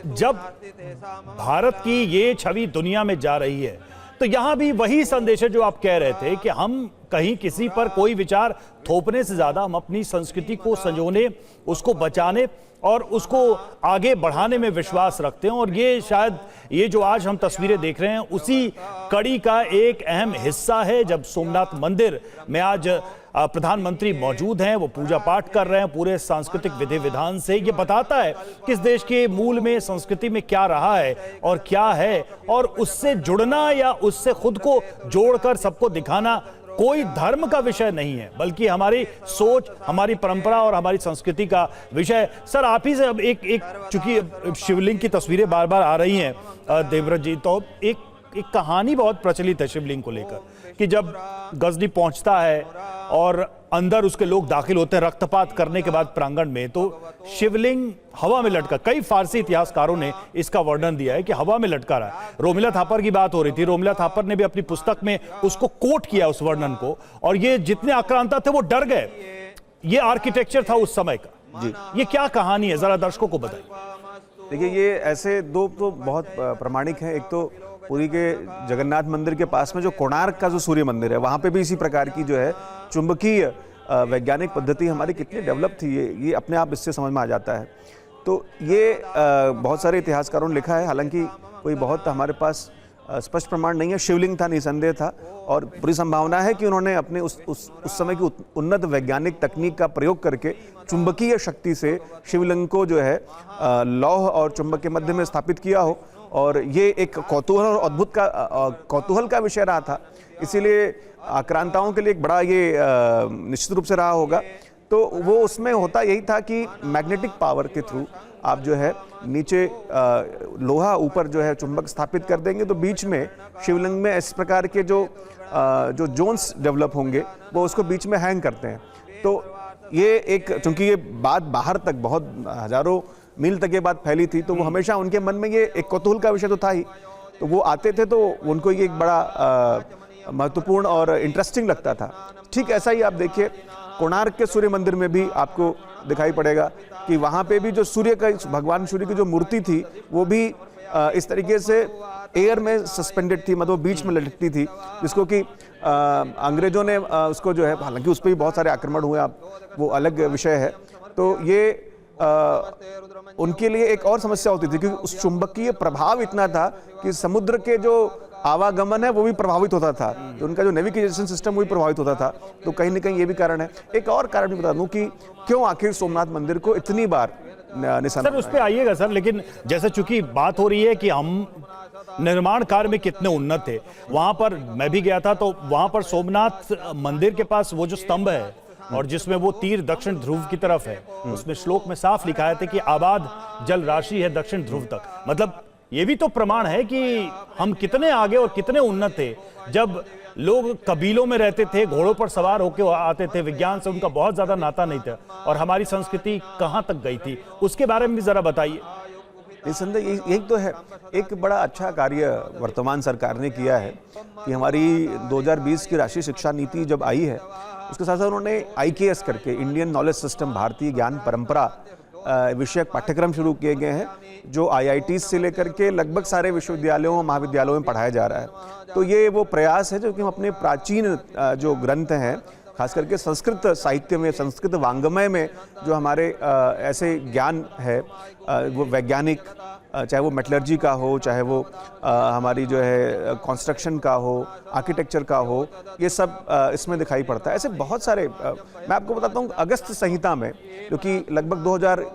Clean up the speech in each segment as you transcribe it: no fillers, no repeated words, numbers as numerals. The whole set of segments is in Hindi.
जब भारत की ये छवि दुनिया में जा रही है तो यहां भी वही संदेश है जो आप कह रहे थे कि हम कहीं किसी पर कोई विचार थोपने से ज्यादा हम अपनी संस्कृति को संजोने, उसको बचाने और उसको आगे बढ़ाने में विश्वास रखते हैं। और ये शायद ये जो आज हम तस्वीरें देख रहे हैं उसी कड़ी का एक अहम हिस्सा है, जब सोमनाथ मंदिर में आज प्रधानमंत्री मौजूद हैं, वो पूजा पाठ कर रहे हैं पूरे सांस्कृतिक विधि विधान से। ये बताता है कि इस देश के मूल में, संस्कृति में क्या रहा है और क्या है, और उससे जुड़ना या उससे खुद को जोड़कर सबको दिखाना कोई धर्म का विषय नहीं है, बल्कि हमारी सोच, हमारी परंपरा और हमारी संस्कृति का विषय। सर, आप ही से अब एक चूंकि शिवलिंग की तस्वीरें बार बार आ रही हैं देवव्रत जी, तो एक कहानी बहुत प्रचलित है शिवलिंग को लेकर कि जब गजनी पहुंचता है और अंदर उसके लोग दाखिल होते हैं रक्तपात करने के बाद प्रांगण में, तो शिवलिंग हवा में लटका, कई फारसी इतिहासकारों ने इसका वर्णन दिया है कि हवा में लटका रहा है। रोमिला थापर की बात हो रही थी, रोमिला थापर ने भी अपनी पुस्तक में उसको कोट किया उस वर्णन को, और ये जितने आक्रांता थे वो डर गए। ये आर्किटेक्चर था उस समय का जी। ये क्या कहानी है, जरा दर्शकों को बताइए। देखिए, ये ऐसे दो तो बहुत प्रमाणिक हैं। एक तो पुरी के जगन्नाथ मंदिर के पास में जो कोणार्क का जो सूर्य मंदिर है, वहाँ पे भी इसी प्रकार की जो है चुंबकीय वैज्ञानिक पद्धति हमारी कितनी डेवलप थी, ये अपने आप इससे समझ में आ जाता है। तो ये बहुत सारे इतिहासकारों ने लिखा है, हालांकि कोई बहुत हमारे पास स्पष्ट प्रमाण नहीं है। शिवलिंग था, निसंदेह था, और पूरी संभावना है कि उन्होंने अपने उस समय की उन्नत वैज्ञानिक तकनीक का प्रयोग करके चुंबकीय शक्ति से शिवलिंग को जो है लौह और चुंबक के मध्य में स्थापित किया हो। और ये एक कौतूहल और अद्भुत का कौतूहल का विषय रहा था, इसीलिए आक्रांताओं के लिए एक बड़ा ये निश्चित रूप से रहा होगा। तो वो उसमें होता यही था कि मैग्नेटिक पावर के थ्रू आप जो है नीचे लोहा, ऊपर जो है चुंबक स्थापित कर देंगे, तो बीच में शिवलिंग में इस प्रकार के जो जोन्स डेवलप होंगे वो उसको बीच में हैंग करते हैं। तो ये एक, चूंकि ये बात बाहर तक बहुत हजारों मील तक ये बात फैली थी, तो वो हमेशा उनके मन में ये एक कौतूहल का विषय तो था ही। तो वो आते थे तो उनको ये एक बड़ा महत्वपूर्ण और इंटरेस्टिंग लगता था। ठीक ऐसा ही आप देखिए कोणार्क के सूर्य मंदिर में भी आपको दिखाई पड़ेगा कि वहाँ पे भी जो सूर्य का, भगवान सूर्य की जो मूर्ति थी वो भी इस तरीके से एयर में सस्पेंडेड थी, मतलब बीच में लटकती थी, जिसको कि अंग्रेजों ने उसको जो है, हालांकि उस पर भी बहुत सारे आक्रमण हुए, आप वो अलग विषय है। तो ये उनके लिए एक और समस्या होती थी, क्योंकि उस चुंबकीय प्रभाव इतना था कि समुद्र के जो आवागमन है वो भी प्रभावित होता था, तो उनका जो नेविगेशन सिस्टम वो भी प्रभावित होता था। तो कहीं ना कहीं ये भी कारण है। एक और कारण भी बता दूं कि क्यों आखिर सोमनाथ मंदिर को इतनी बार निशाना। सर, उस पे आइएगा सर, लेकिन जैसे चूंकि बात हो रही है कि हम निर्माण कार्य में कितने उन्नत थे, वहां पर मैं भी गया था, तो वहां पर सोमनाथ मंदिर के पास वो जो स्तंभ है और जिसमें वो तीर दक्षिण ध्रुव की तरफ है, उसमें श्लोक में साफ लिखा है कि आबाद जल राशि है दक्षिण ध्रुव तक। मतलब ये भी तो प्रमाण है कि हम कितने आगे और कितने उन्नत थे। जब लोग कबीलों में रहते थे, घोड़ों पर सवार होकर आते थे, विज्ञान से उनका बहुत ज्यादा नाता नहीं था, और हमारी संस्कृति कहां तक गई थी, उसके बारे में भी जरा बताइए। निसंदेह यही तो है, एक बड़ा अच्छा कार्य वर्तमान सरकार ने किया है कि हमारी 2020 की राष्ट्रीय शिक्षा नीति जब आई है, उसके साथ साथ उन्होंने IKS करके, इंडियन नॉलेज सिस्टम, भारतीय ज्ञान परंपरा विषयक पाठ्यक्रम शुरू किए गए हैं, जो IIT से लेकर के लगभग सारे विश्वविद्यालयों और महाविद्यालयों में पढ़ाया जा रहा है। तो ये वो प्रयास है जो कि हम अपने प्राचीन जो ग्रंथ हैं, खास करके संस्कृत साहित्य में, संस्कृत वांग्मय में जो हमारे ऐसे ज्ञान है, वो वैज्ञानिक, चाहे वो मेटलर्जी का हो, चाहे वो हमारी जो है कंस्ट्रक्शन का हो, आर्किटेक्चर का हो, ये सब इसमें दिखाई पड़ता है। ऐसे बहुत सारे मैं आपको बताता हूँ, अगस्त संहिता में, जो कि लगभग 2000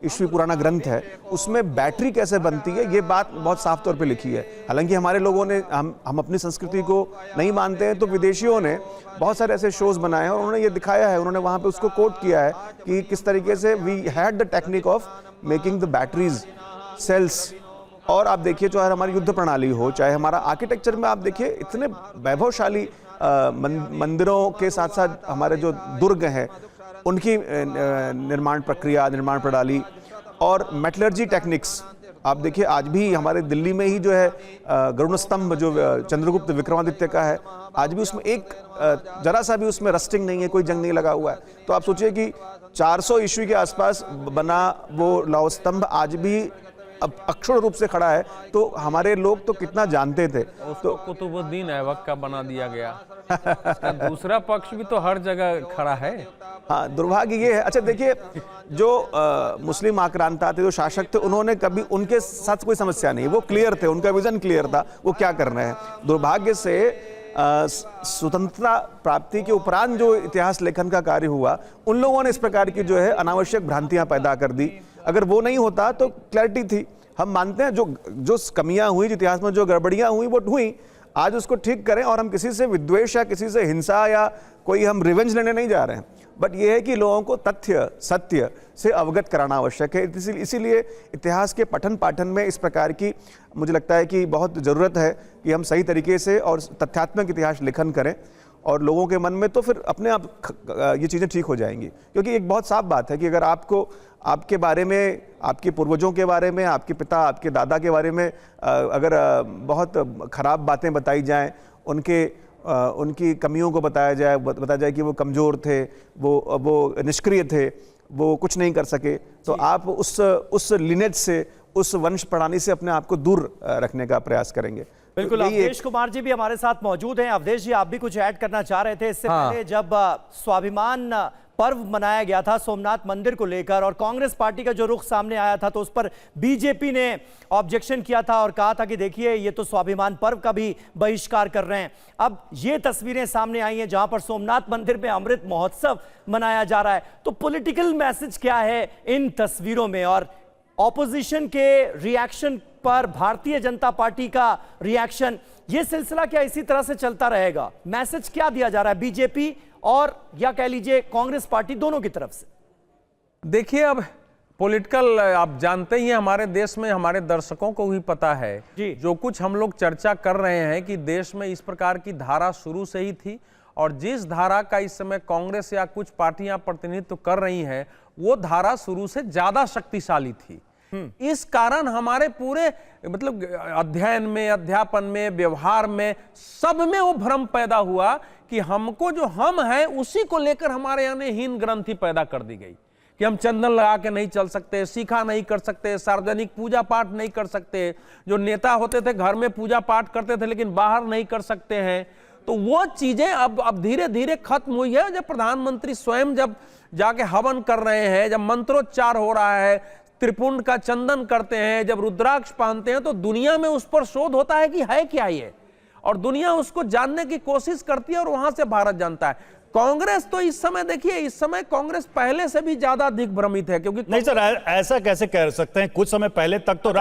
ईस्वी पुराना ग्रंथ है, उसमें बैटरी कैसे बनती है ये बात बहुत साफ तौर पे लिखी है। हालांकि हमारे लोगों ने, हम अपनी संस्कृति को नहीं मानते हैं, तो विदेशियों ने बहुत सारे ऐसे शोज बनाए हैं और उन्होंने ये दिखाया है, उन्होंने वहाँ पे उसको कोट किया है कि किस तरीके से we had the technique of making the batteries cells. और आप देखिए, चाहे हमारी युद्ध प्रणाली हो, चाहे हमारा आर्किटेक्चर में आप देखिए, इतने वैभवशाली मंदिरों के साथ साथ हमारे जो दुर्ग हैं उनकी निर्माण प्रक्रिया, निर्माण प्रणाली और मेटलर्जी टेक्निक्स आप देखिए, आज भी हमारे दिल्ली में ही जो है गरुड़ स्तंभ जो चंद्रगुप्त विक्रमादित्य का है, आज भी उसमें एक जरा सा भी उसमें रस्टिंग नहीं है, कोई जंग नहीं लगा हुआ है। तो आप सोचिए कि 400 ईस्वी के आसपास बना वो लौह स्तंभ आज भी अक्षुण रूप से खड़ा है, तो हमारे लोग तो कितना जानते थे। उसको कुतुबुद्दीन ऐबक का बना दिया गया। इसका दूसरा पक्ष भी तो हर जगह खड़ा है। हाँ, दुर्भाग्य ये है। अच्छा देखिए, जो मुस्लिम आक्रांता थे, जो शासक थे, उन्होंने कभी, उनके साथ कोई समस्या नहीं, वो क्लियर थे, उनका विजन क्लियर था वो क्या कर रहे हैं। दुर्भाग्य से स्वतंत्रता प्राप्ति के उपरांत जो इतिहास लेखन का कार्य हुआ, उन लोगों ने इस प्रकार की जो है अनावश्यक भ्रांतियां पैदा कर दी। अगर वो नहीं होता तो क्लैरिटी थी। हम मानते हैं जो कमियां हुई, जो इतिहास में जो गड़बड़ियां हुई, वो हुई, आज उसको ठीक करें। और हम किसी से विद्वेष या किसी से हिंसा या कोई हम रिवेंज लेने नहीं जा रहे हैं, बट ये है कि लोगों को तथ्य सत्य से अवगत कराना आवश्यक है। इसीलिए इतिहास के पठन पाठन में इस प्रकार की मुझे लगता है कि बहुत ज़रूरत है कि हम सही तरीके से और तथ्यात्मक इतिहास लेखन करें, और लोगों के मन में तो फिर अपने आप ये चीज़ें ठीक हो जाएंगी। क्योंकि एक बहुत साफ बात है कि अगर आपको आपके बारे में, आपके पूर्वजों के बारे में, आपके पिता, आपके दादा के बारे में अगर बहुत खराब बातें बताई जाएं, उनकी कमियों को बताया जाए कि वो कमज़ोर थे, वो निष्क्रिय थे, वो कुछ नहीं कर सके, तो आप उस लिनेज से, उस वंश प्रणाली से अपने आप को दूर रखने का प्रयास करेंगे। बिल्कुल। अवधेश कुमार जी भी हमारे साथ मौजूद हैं। अवधेश जी, आप भी कुछ ऐड करना चाह रहे थे। इससे पहले जब स्वाभिमान पर्व मनाया गया था सोमनाथ मंदिर को लेकर, और कांग्रेस पार्टी का जो रुख सामने आया था, तो उस पर बीजेपी ने ऑब्जेक्शन किया था और कहा था कि देखिए, ये तो स्वाभिमान पर्व का भी बहिष्कार कर रहे हैं। अब ये तस्वीरें सामने आई हैं जहां पर सोमनाथ मंदिर में अमृत महोत्सव मनाया जा रहा है। तो पॉलिटिकल मैसेज क्या है इन तस्वीरों में, और ऑपोजिशन के रिएक्शन पर भारतीय जनता पार्टी का रिएक्शन, ये सिलसिला क्या इसी तरह से चलता रहेगा? मैसेज क्या दिया जा रहा है बीजेपी और या कह लीजिए कांग्रेस पार्टी दोनों की तरफ से? देखिए, अब पॉलिटिकल, आप जानते ही हैं, हमारे देश में हमारे दर्शकों को भी पता है जी। जो कुछ हम लोग चर्चा कर रहे हैं कि देश में इस प्रकार की धारा शुरू से ही थी, और जिस धारा का इस समय कांग्रेस या कुछ पार्टियां प्रतिनिधित्व कर रही हैं, वो धारा शुरू से ज्यादा शक्तिशाली थी। इस कारण हमारे पूरे मतलब अध्ययन में, अध्यापन में, व्यवहार में, सब में वो भ्रम पैदा हुआ कि हमको जो हम हैं उसी को लेकर हमारे यहाँ हीन ग्रंथि पैदा कर दी गई कि हम चंदन लगा के नहीं चल सकते, सीखा नहीं कर सकते, सार्वजनिक पूजा पाठ नहीं कर सकते। जो नेता होते थे घर में पूजा पाठ करते थे लेकिन बाहर नहीं कर सकते हैं। तो वो चीजें अब धीरे धीरे खत्म हुई है। जब प्रधानमंत्री स्वयं जब जाके हवन कर रहे हैं, जब मंत्रोच्चार हो रहा है, त्रिपुंड का चंदन करते हैं, जब रुद्राक्ष पहनते हैं, तो दुनिया में उस पर शोध होता है कि है क्या ये, और दुनिया उसको जानने की कोशिश करती है, और वहां से भारत जानता है। कांग्रेस तो इस समय देखिए, इस समय कांग्रेस पहले से भी ज्यादा दिग्भ्रमित है, क्योंकि नहीं सर, ऐसा कैसे कह सकते हैं? कुछ समय पहले तक तो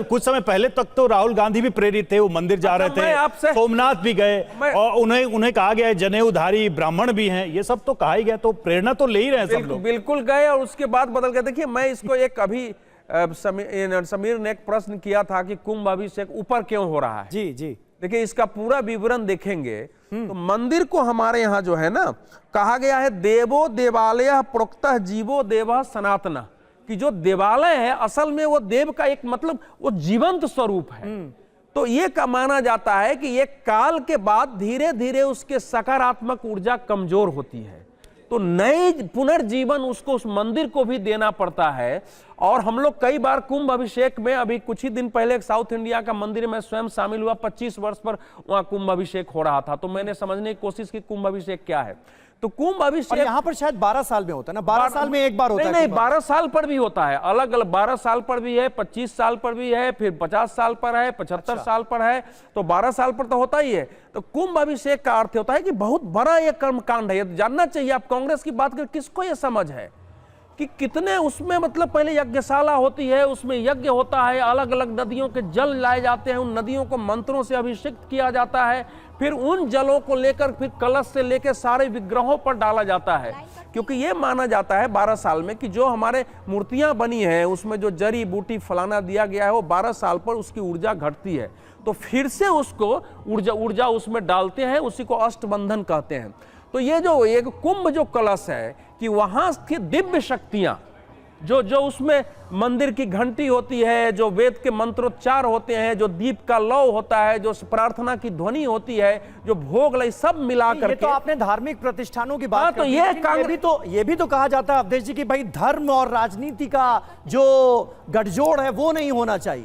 कुछ समय पहले तक तो राहुल गांधी भी प्रेरित थे, वो मंदिर जा रहे थे, सोमनाथ भी गए, और उन्हें कहा गया जनेऊधारी ब्राह्मण भी हैं, ये सब तो कहा ही गया, तो प्रेरणा तो ले ही रहे हैं सब लोग। बिल्कुल गए, और उसके बाद बदल गए। देखिए, मैं इसको एक अभी समीर ने एक प्रश्न किया था कि कुंभ अभिषेक ऊपर क्यों हो रहा है। जी जी, देखिए, इसका पूरा विवरण देखेंगे तो मंदिर को हमारे यहाँ जो है ना, कहा गया है देवो देवालय प्रोक्तः जीवो देवः सनातना, कि जो देवालय है असल में वो देव का एक मतलब वो जीवंत स्वरूप है। तो ये का माना जाता है कि ये काल के बाद धीरे धीरे उसके सकारात्मक ऊर्जा कमजोर होती है, तो नए पुनर्जीवन उसको उस मंदिर को भी देना पड़ता है। और हम लोग कई बार कुंभ अभिषेक में, अभी कुछ ही दिन पहले एक साउथ इंडिया का मंदिर में स्वयं शामिल हुआ, 25 वर्ष पर वहां कुंभ अभिषेक हो रहा था, तो मैंने समझने की कोशिश की कुंभ अभिषेक क्या है। तो कुंभ अभिषेक यहाँ पर शायद 12 साल में होता है ना, 12 साल में एक बार होता है। नहीं, 12 साल पर भी होता है, अलग अलग, 12 साल पर भी है, 25 साल पर भी है, फिर 50 साल पर है, 75 साल पर है, तो 12 साल पर तो होता ही है। तो कुंभ अभिषेक का अर्थ होता है कि बहुत बड़ा ये कर्मकांड है। ये जानना चाहिए, आप कांग्रेस की बात कर, किसको ये समझ है कि कितने उसमें मतलब पहले यज्ञशाला होती है, उसमें यज्ञ होता है, अलग अलग नदियों के जल लाए जाते हैं, उन नदियों को मंत्रों से अभिषेक किया जाता है, फिर उन जलों को लेकर फिर कलश से लेकर सारे विग्रहों पर डाला जाता है। क्योंकि ये माना जाता है 12 साल में कि जो हमारे मूर्तियां बनी हैं उसमें जो जड़ी बूटी फलाना दिया गया है, वो 12 साल पर उसकी ऊर्जा घटती है, तो फिर से उसको ऊर्जा उसमें डालते हैं, उसी को अष्टबंधन कहते हैं। तो ये जो एक कुंभ जो कलश है कि वहां स्थित दिव्य शक्तियां जो जो उसमें मंदिर की घंटी होती है, जो वेद के मंत्रोच्चार होते हैं, जो दीप का लौ होता है, जो प्रार्थना की ध्वनि होती है, जो भोग लय, सब मिला ये करके तो आपने धार्मिक प्रतिष्ठानों की बात हाँ, कर तो दी, ये लेकिन ये भी तो कहा जाता है अवधेश जी कि भाई धर्म और राजनीति का जो गठजोड़ है वो नहीं होना चाहिए।